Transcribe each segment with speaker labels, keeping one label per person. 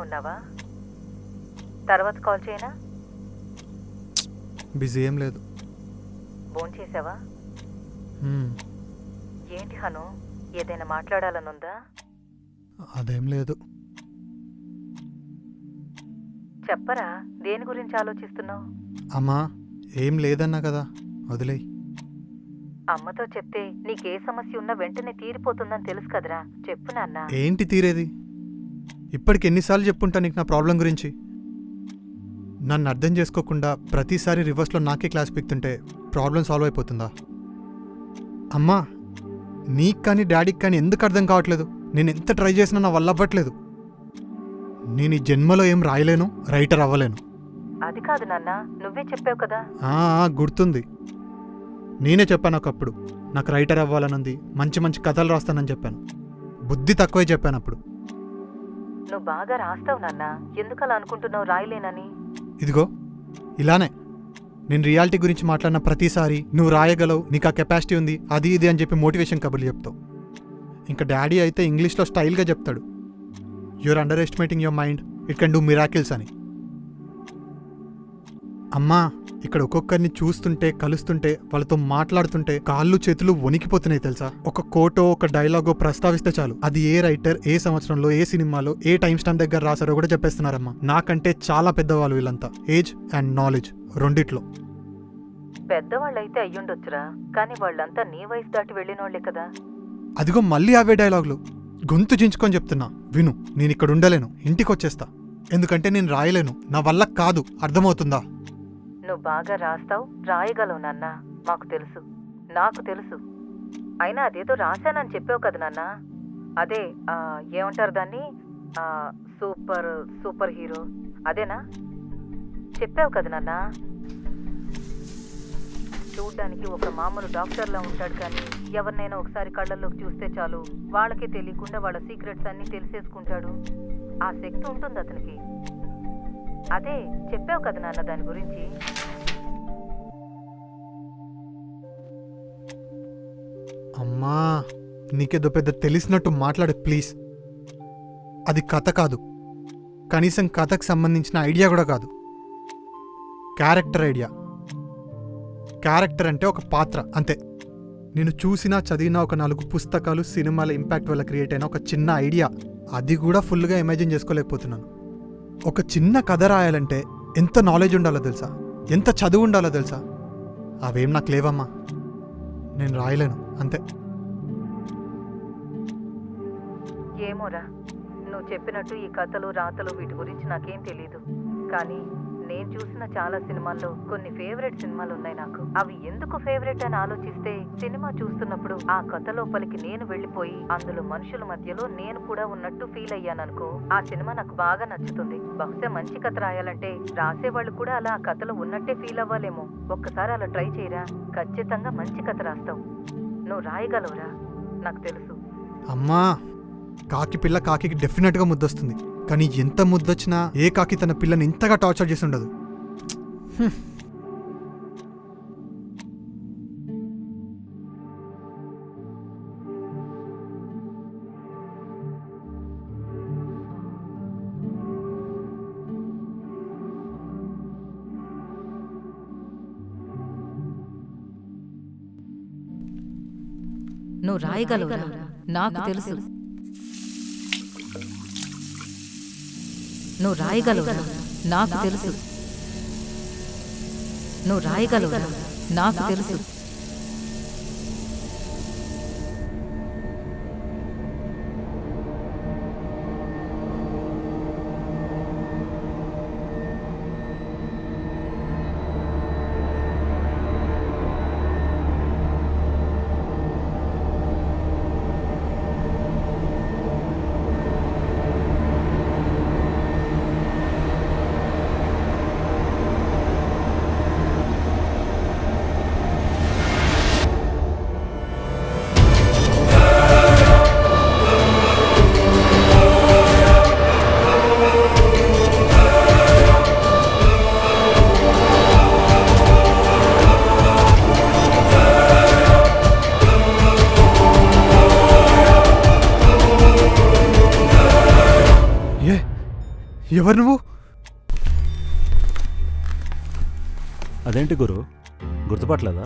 Speaker 1: ఉన్నావా? తర్వాత కాల్ చేయనా?
Speaker 2: బిజీ ఏం లేదు.
Speaker 1: భోంచేసావా? ఏంటి హను, ఏదైనా మాట్లాడాలనుందా?
Speaker 2: అదేం లేదు.
Speaker 1: చెప్పరా, దేని గురించి ఆలోచిస్తున్నావు?
Speaker 2: అమ్మా, ఏం లేదన్నా కదా, వదిలేయ్.
Speaker 1: అమ్మతో చెప్తే నీకే సమస్య ఉన్నా వెంటనే తీరిపోతుందని తెలుసు కదరా, చెప్పు నాన్న.
Speaker 2: ఏంటి తీరేది? ఇప్పటికి ఎన్నిసార్లు చెప్పుంటా నీకు నా ప్రాబ్లం గురించి? నన్ను అర్థం చేసుకోకుండా ప్రతిసారి రివర్స్లో నాకే క్లాస్ పీక్తుంటే ప్రాబ్లం సాల్వ్ అయిపోతుందా? అమ్మా, నీకు కానీ డాడీకి కానీ ఎందుకు అర్థం కావట్లేదు? నేను ఎంత ట్రై చేసినా నా వల్ల అవ్వట్లేదు. నేను ఈ జన్మలో ఏం రాయలేను, రైటర్ అవ్వలేను.
Speaker 1: అది కాదు నాన్న, నువ్వే చెప్పావు కదా.
Speaker 2: గుర్తుంది, నేనే చెప్పాను ఒకప్పుడు నాకు రైటర్ అవ్వాలనుంది, మంచి మంచి కథలు రాస్తానని చెప్పాను. బుద్ధి తక్కువే చెప్పాను అప్పుడు.
Speaker 1: నువ్వు బాగా రాస్తావు నాన్న, ఎందుకు అలా అనుకుంటున్నావు రాయలేనని?
Speaker 2: ఇదిగో ఇలానే నేను రియాలిటీ గురించి మాట్లాడిన ప్రతిసారి నువ్వు రాయగలవు, నీకు ఆ కెపాసిటీ ఉంది, అది ఇది అని చెప్పి మోటివేషన్ కబుర్లు చెప్తావు. ఇంకా డాడీ అయితే ఇంగ్లీష్లో స్టైల్గా చెప్తాడు, you're underestimating your mind, it can do miracles అని. అమ్మా, ఇక్కడ ఒక్కొక్కరిని చూస్తుంటే, కలుస్తుంటే, వాళ్ళతో మాట్లాడుతుంటే కాళ్ళు చేతులు వణికిపోతున్నాయి తెలుసా? ఒక కోటో ఒక డైలాగో ప్రస్తావిస్తే చాలు అది ఏ రైటర్, ఏ సంవత్సరంలో, ఏ సినిమాలో, ఏ టైం స్టాంప్ దగ్గర రాసారో కూడా చెప్పేస్తున్నారమ్మా. నాకంటే చాలా పెద్దవాళ్ళు వీళ్ళంతా, ఏజ్ అండ్ నాలెడ్జ్ రెండిట్లో.
Speaker 1: పెద్దవాళ్ళైతే అయ్యుండొచ్చురా, కానీ వాళ్ళంతా నీ వయసు దాటి వెళ్ళినోళ్లే కదా.
Speaker 2: అదిగో మళ్ళీ అవే డైలాగులు. గొంతు చించుకొని చెప్తున్నా, విను. నేను ఇక్కడ ఉండలేను, ఇంటికి వచ్చేస్తా. ఎందుకంటే నేను రాయలేను, నా వల్ల కాదు. అర్థమవుతుందా?
Speaker 1: నువ్వు బాగా రాస్తావు, రాయగలవు నాన్న, మాకు తెలుసు, నాకు తెలుసు. అయినా అదేదో రాశానని చెప్పావు కదా నాన్న, అదే ఏమంటారు దాన్ని, సూపర్ హీరో అదేనా? చెప్పావు కదా నాన్న. చూడ్డానికి ఒక మామూలు డాక్టర్లా ఉంటాడు, కానీ ఎవరినైనా ఒకసారి కళ్ళల్లోకి చూస్తే చాలు వాళ్ళకి తెలియకుండా వాళ్ళ సీక్రెట్స్ అన్నీ తెలిసేసుకుంటాడు. ఆ శక్తి ఉంటుంది అతనికి. అదే చెప్పావు కదా నాన్న దాని గురించి.
Speaker 2: అమ్మా, నీకేదో పెద్ద తెలిసినట్టు మాట్లాడే ప్లీజ్. అది కథ కాదు, కనీసం కథకు సంబంధించిన ఐడియా కూడా కాదు. Character idea. క్యారెక్టర్ అంటే ఒక పాత్ర అంతే. నేను చూసినా చదివినా ఒక 4 పుస్తకాలు, సినిమాల ఇంపాక్ట్ వల్ల క్రియేట్ అయిన ఒక చిన్న ఐడియా. అది కూడా ఫుల్గా ఇమాజిన్ చేసుకోలేకపోతున్నాను. ఒక చిన్న కథ రాయాలంటే ఎంత నాలెడ్జ్ ఉండాలో తెలుసా? ఎంత చదువు ఉండాలో తెలుసా? అవేం నాకు లేవమ్మా, నేను రాయలేను అంతే.
Speaker 1: ఏమోరా, నువ్వు చెప్పినట్టు ఈ కథలు, రాతలు వీటి గురించి నాకేం తెలీదు. కానీ నేను చూసిన చాలా సినిమాల్లో కొన్ని ఫేవరెట్ సినిమాలు ఉన్నాయి నాకు. అవి ఎందుకు ఫేవరెట్ అని ఆలోచిస్తే, సినిమా చూస్తున్నప్పుడు ఆ కథ లోపలికి నేను వెళ్ళిపోయి అందులో మనుషుల మధ్యలో నేను కూడా ఉన్నట్టు ఫీల్ అయ్యాననుకో, ఆ సినిమా నాకు బాగా నచ్చుతుంది. బహుశా మంచి కథ రాయాలంటే రాసేవాళ్ళు కూడా అలా ఆ కథలో ఉన్నట్టే ఫీల్ అవ్వాలేమో. ఒక్కసారి అలా ట్రై చేయరా, ఖచ్చితంగా మంచి కథ రాస్తావు. నువ్వు రాయగలవురా, నాకు తెలుసు.
Speaker 2: అమ్మా, కాకి పిల్ల కాకి డెఫినెట్గా ముద్దొస్తుంది, కానీ ఎంత ముద్దొచ్చినా ఏ కాకి తన పిల్లని ఇంతగా టార్చర్ చేసి ఉండదు.
Speaker 1: నువ్వు రాయగలవురా, నాకు తెలుసు. నువ్వు రాయగలవురా, నాకు తెలుసు. నువ్వు రాయగలవురా, నాకు తెలుసు.
Speaker 2: ఎవరు నువ్వు?
Speaker 3: అదేంటి గురు, గుర్తుపట్టలేదా?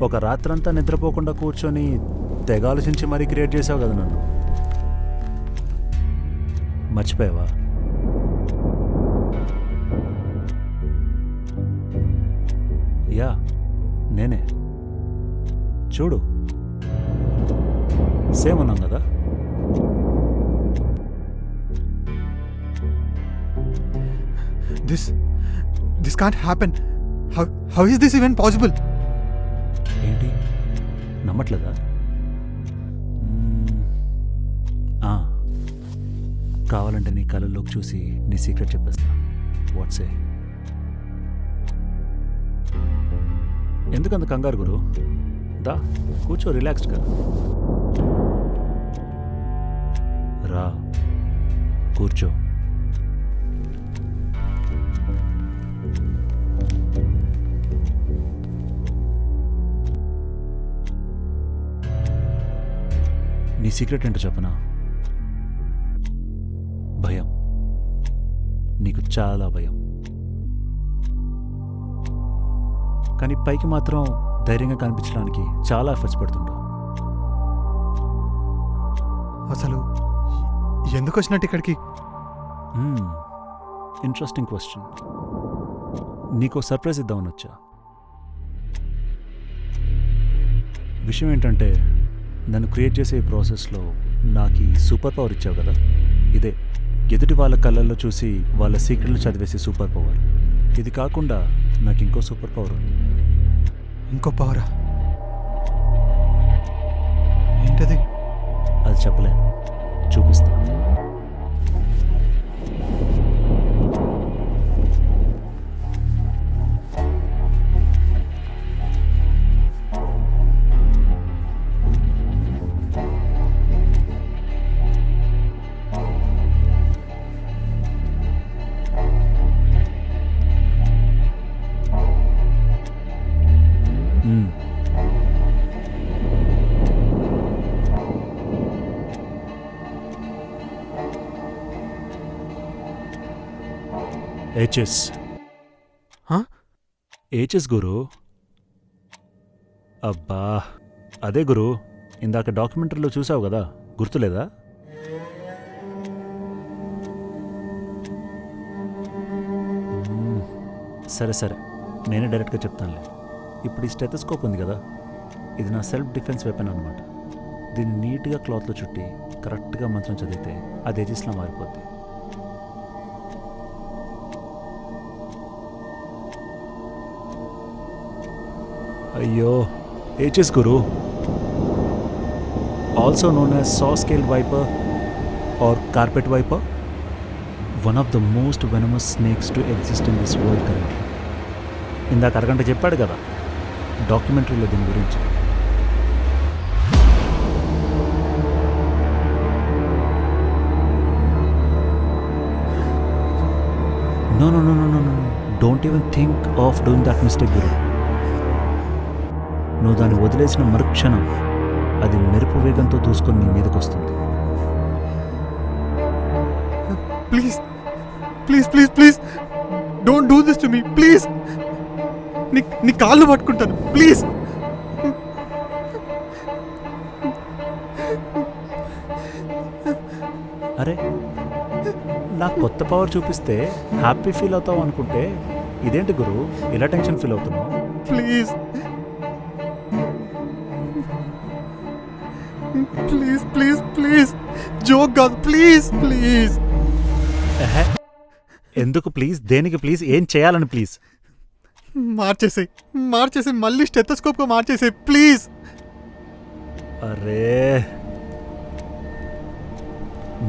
Speaker 3: ఒక రాత్రంతా నిద్రపోకుండా కూర్చొని తెగ ఆలోచించి మరీ క్రియేట్ చేసావు కదా నన్ను. మర్చిపోయావా? యా, నేనే. చూడు, సేమ్ ఉన్నాం కదా.
Speaker 2: This can't happen. How is this even possible?
Speaker 3: ఏంటి, నమ్మట్లేదా? ఆ, కావాలంటే నీ కళ్ళల్లోకి చూసి నీ సీక్రెట్ చెప్పేస్తా. వాట్సే? ఎందుకంత కంగారు గురు? దా కూర్చో, రిలాక్స్డ్గా రా, కూర్చో. నీ సీక్రెట్ ఏంటో చెప్పనా? భయం. నీకు చాలా భయం. కానీ పైకి మాత్రం ధైర్యంగా కనిపించడానికి చాలా ఎఫర్ట్స్ పెడుతుంటావు.
Speaker 2: అసలు ఎందుకు వచ్చినట్టు ఇక్కడికి?
Speaker 3: Interesting question. నీకు సర్ప్రైజ్ ఇద్దామని వచ్చా. విషయం ఏంటంటే, నన్ను క్రియేట్ చేసే ఈ ప్రాసెస్లో నాకు ఈ సూపర్ పవర్ ఇచ్చావు కదా, ఇదే ఎదుటి వాళ్ళ కళ్ళల్లో చూసి వాళ్ళ సీక్రెట్లు చదివేసే సూపర్ పవర్. ఇది కాకుండా నాకు ఇంకో సూపర్ పవర్ ఉంది.
Speaker 2: ఇంకో పవరా? ఏంటది?
Speaker 3: అది చెప్పలేను, చూపిస్తా. హెచ్ఎస్. హెచ్ఎస్ గురు. అబ్బా, అదే గురు, ఇందాక డాక్యుమెంటరీలో చూసావు కదా, గుర్తులేదా? సరే సరే, నేనే డైరెక్ట్గా చెప్తానులే. ఇప్పుడు ఈ స్టెథోస్కోప్ ఉంది కదా, ఇది నా సెల్ఫ్ డిఫెన్స్ వెపన్ అనమాట. దీన్ని నీట్గా క్లాత్లో చుట్టి కరెక్ట్గా మంత్రం చదివితే అది హెచ్ఎస్లా మారిపోద్ది. అయ్యో, హెచ్ఎస్ గురు, also known as saw scale viper or carpet viper, one of the most venomous snakes to exist in this world currently. ఇందాక అరగంట చెప్పాడు కదా డాక్యుమెంటరీలో దీని గురించి. No no no no no no don't even think of doing that mistake గురు. నువ్వు దాన్ని వదిలేసిన మరుక్షణం అది మెరుపు వేగంతో దూసుకొని నీ మీదకి వస్తుంది.
Speaker 2: Please please please please don't do this to me please. నీ కాళ్ళు పట్టుకుంటాను ప్లీజ్.
Speaker 3: అరే, నాకు కొత్త పవర్ చూపిస్తే హ్యాపీ ఫీల్ అవుతావు అనుకుంటే ఇదేంటి గురు ఇలా టెన్షన్ ఫీల్ అవుతున్నావు?
Speaker 2: Please please please please, joke కాదు, ప్లీజ్ ప్లీజ్.
Speaker 3: ఎందుకు ప్లీజ్? దేనికి ప్లీజ్? ఏం చేయాలని ప్లీజ్?
Speaker 2: మార్చేసి మళ్ళీ స్టెథోస్కోప్గా మార్చేసేయ్ ప్లీజ్.
Speaker 3: అరే,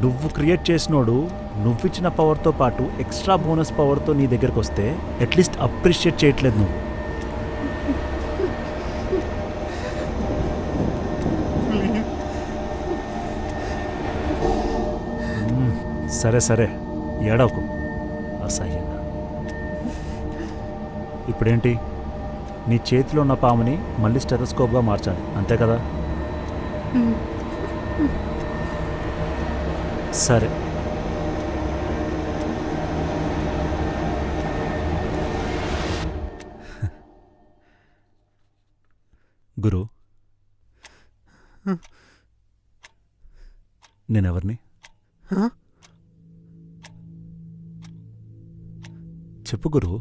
Speaker 3: నువ్వు క్రియేట్ చేసినోడు నువ్విచ్చిన పవర్తో పాటు ఎక్స్ట్రా బోనస్ పవర్తో నీ దగ్గరకు వస్తే అట్లీస్ట్ అప్రిషియేట్ చేయట్లేదు నువ్వు. సరే సరే, ఏడవకు అసహ్యంగా. ఇప్పుడేంటి, నీ చేతిలో ఉన్న పాముని మళ్ళీ స్టెథోస్కోప్గా మార్చాలి, అంతే కదా? సరే, గురు నేనెవరిని?
Speaker 2: హ?
Speaker 3: చెప్పు గురు,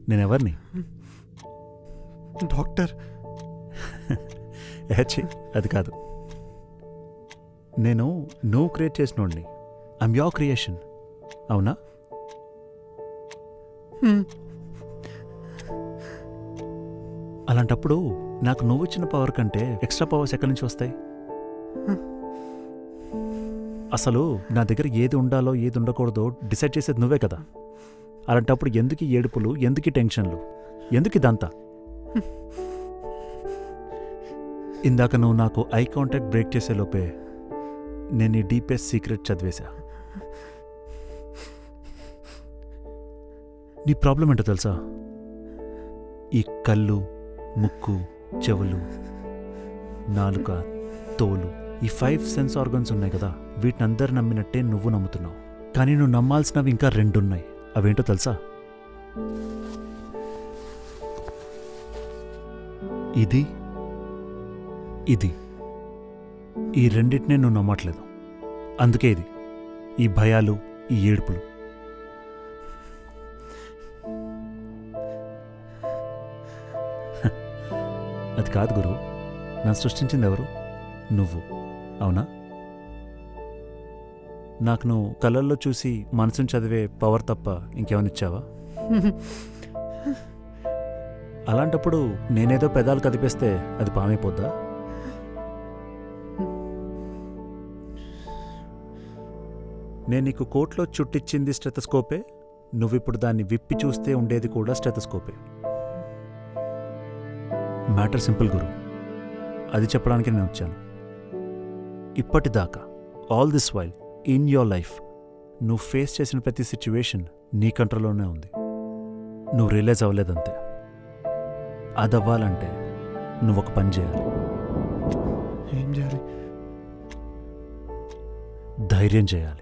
Speaker 3: నేనెవరిని?
Speaker 2: డాక్టర్.
Speaker 3: ఏహచ్చి, అది కాదు. నేను నువ్వు క్రియేట్ చేసినోడిని. ఐమ్ యోర్ క్రియేషన్, అవునా? అలాంటప్పుడు నాకు నువ్వు ఇచ్చిన పవర్ కంటే ఎక్స్ట్రా పవర్స్ ఎక్కడి నుంచి వస్తాయి? అసలు నా దగ్గర ఏది ఉండాలో ఏది ఉండకూడదో డిసైడ్ చేసేది నువ్వే కదా. అలాంటప్పుడు ఎందుకు ఈ ఏడుపులు, ఎందుకు ఈ టెన్షన్లు, ఎందుకు ఇదంతా? ఇందాక నువ్వు నాకు ఐ కాంటాక్ట్ బ్రేక్ చేసే లోపే నేను ఈ డీపెస్ట్ సీక్రెట్ చదివేశా. నీ ప్రాబ్లం ఏంటో తెలుసా? ఈ కళ్ళు, ముక్కు, చెవులు, నాలుక, తోలు, ఈ 5 సెన్స్ ఆర్గన్స్ ఉన్నాయి కదా, వీటిని అందరు నమ్మినట్టే నువ్వు నమ్ముతున్నావు. కానీ నువ్వు నమ్మాల్సినవి ఇంకా 2 ఉన్నాయి. అవేంటో తెలుసా? ఇది, ఇది. ఈ రెండింటినే నువ్వు నమ్మట్లేదు. అందుకే ఇది, ఈ భయాలు, ఈ ఏడుపులు. అది కాదు గురు, నన్ను సృష్టించింది ఎవరు? నువ్వు, అవునా? నాకు నువ్వు కళ్ళల్లో చూసి మనసుని చదివే పవర్ తప్ప ఇంకేమైనా ఇచ్చావా? అలాంటప్పుడు నేనేదో పెదాలు కదిపేస్తే అది పామైపోద్దా? నేను నీకు కోట్లో చుట్టిచ్చింది స్టెతస్కోపే. నువ్విప్పుడు దాన్ని విప్పి చూస్తే ఉండేది కూడా స్టెతస్కోపే. మ్యాటర్ సింపుల్ గురు, అది చెప్పడానికి నేను వచ్చాను. ఇప్పటిదాకా all this while in your life నువ్వు ఫేస్ చేసిన ప్రతి సిచ్యువేషన్ నీ కంట్రోల్లోనే ఉంది. నువ్వు రియలైజ్ అవ్వలేదంతే. అదవ్వాలంటే నువ్వు ఒక పని చేయాలి.
Speaker 2: ఏం చేయాలి?
Speaker 3: ధైర్యం చేయాలి.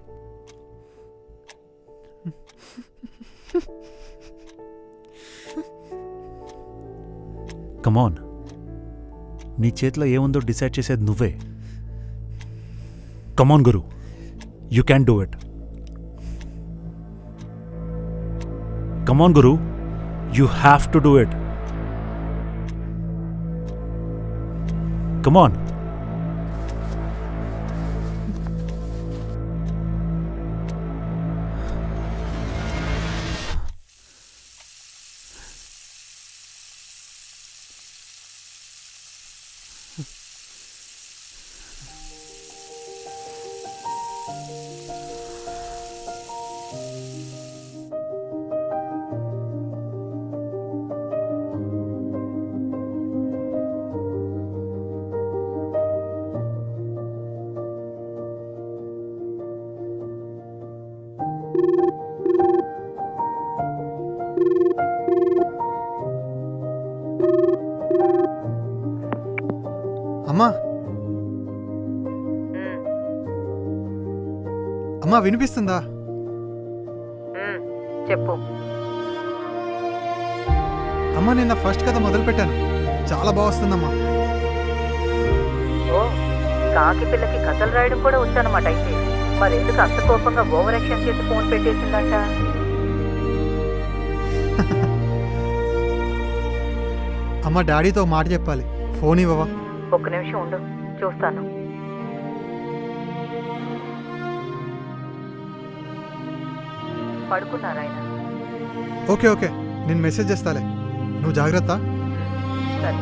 Speaker 3: కమాన్, నీ చేతిలో ఏముందో డిసైడ్ చేసేది నువ్వే. కమాన్ గురు, you can do it. Come on గురు, you have to do it. Come on.
Speaker 2: అమ్మా, అమ్మా వినిపిస్తుందా?
Speaker 1: చెప్పు.
Speaker 2: అమ్మా, నిన్న ఫస్ట్ కథ మొదలు పెట్టాను. చాలా బాగా వస్తుందమ్మా.
Speaker 1: ఓ, కాకి పిల్లకి కథలు రాయడం కూడా వచ్చానమాట. అయితే మరి ఎందుకు అంత కోపంగా ఓవర్ యాక్షన్ చేసి ఫోన్ పెట్టేసిందంట?
Speaker 2: అమ్మ, డాడీతో మాట చెప్పాలి. ఫోన్ ఇవ్వవా?
Speaker 1: ఒక్క నిమిషం ఉండు, చూస్తాను. పడుకున్నారాయన?
Speaker 2: ఓకే ఓకే, నేను మెసేజ్ చేస్తాలే. నువ్వు జాగ్రత్త.
Speaker 1: సరే.